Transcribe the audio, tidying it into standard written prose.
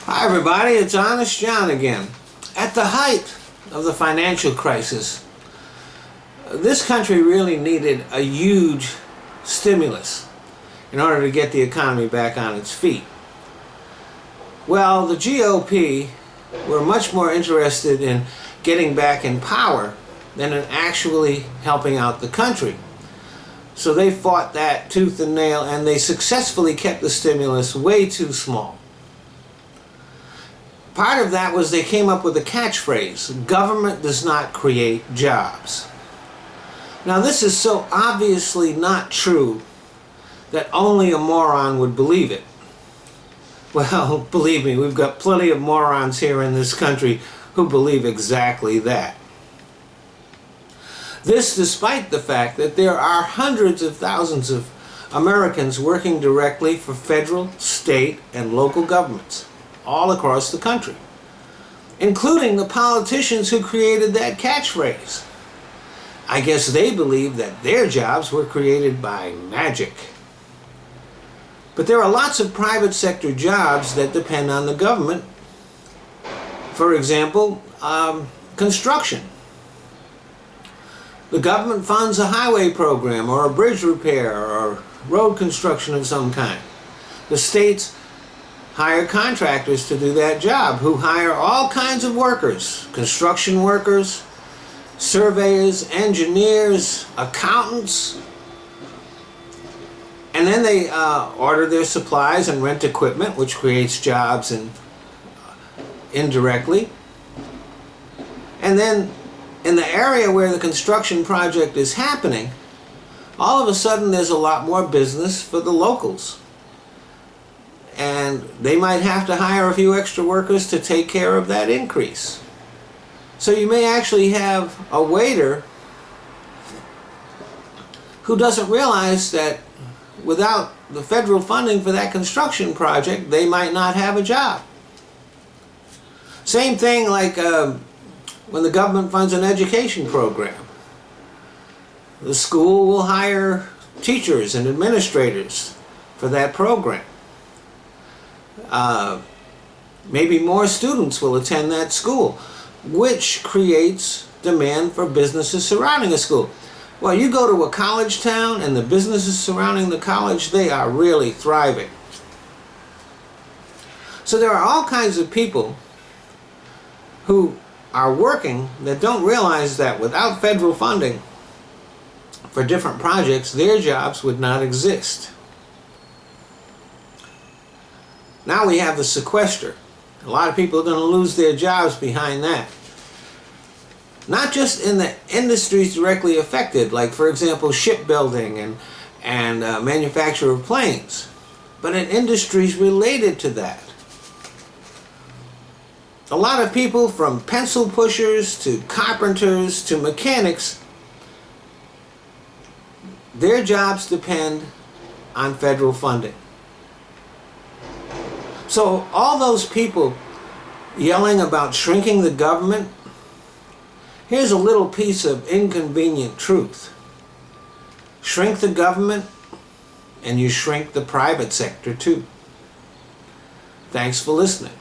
Hi everybody, it's Honest John again. At the height of the financial crisis, this country really needed a huge stimulus in order to get the economy back on its feet. Well, the GOP were much more interested in getting back in power than in actually helping out the country. So they fought that tooth and nail, and they successfully kept the stimulus way too small. Part of that was they came up with a catchphrase: government does not create jobs. Now this is so obviously not true that only a moron would believe it. Well, believe me, we've got plenty of morons here in this country who believe exactly that. This despite the fact that there are hundreds of thousands of Americans working directly for federal, state, and local governments all across the country, including the politicians who created that catchphrase. I guess they believe that their jobs were created by magic. But there are lots of private sector jobs that depend on the government. For example, construction. The government funds a highway program or a bridge repair or road construction of some kind. The states hire contractors to do that job, who hire all kinds of workers: construction workers, surveyors, engineers, accountants. And then they order their supplies and rent equipment, which creates jobs indirectly. And then in the area where the construction project is happening, all of a sudden there's a lot more business for the locals. And they might have to hire a few extra workers to take care of that increase. So you may actually have a waiter who doesn't realize that without the federal funding for that construction project, they might not have a job. Same thing like when the government funds an education program. The school will hire teachers and administrators for that program. Maybe more students will attend that school, which creates demand for businesses surrounding a school. Well, you go to a college town and the businesses surrounding the college, they are really thriving. So there are all kinds of people who are working that don't realize that without federal funding for different projects, their jobs would not exist. Now we have the sequester. A lot of people are going to lose their jobs behind that. Not just in the industries directly affected, like for example shipbuilding and manufacture of planes, but in industries related to that. A lot of people, from pencil pushers to carpenters to mechanics, their jobs depend on federal funding. So all those people yelling about shrinking the government, here's a little piece of inconvenient truth. Shrink the government and you shrink the private sector too. Thanks for listening.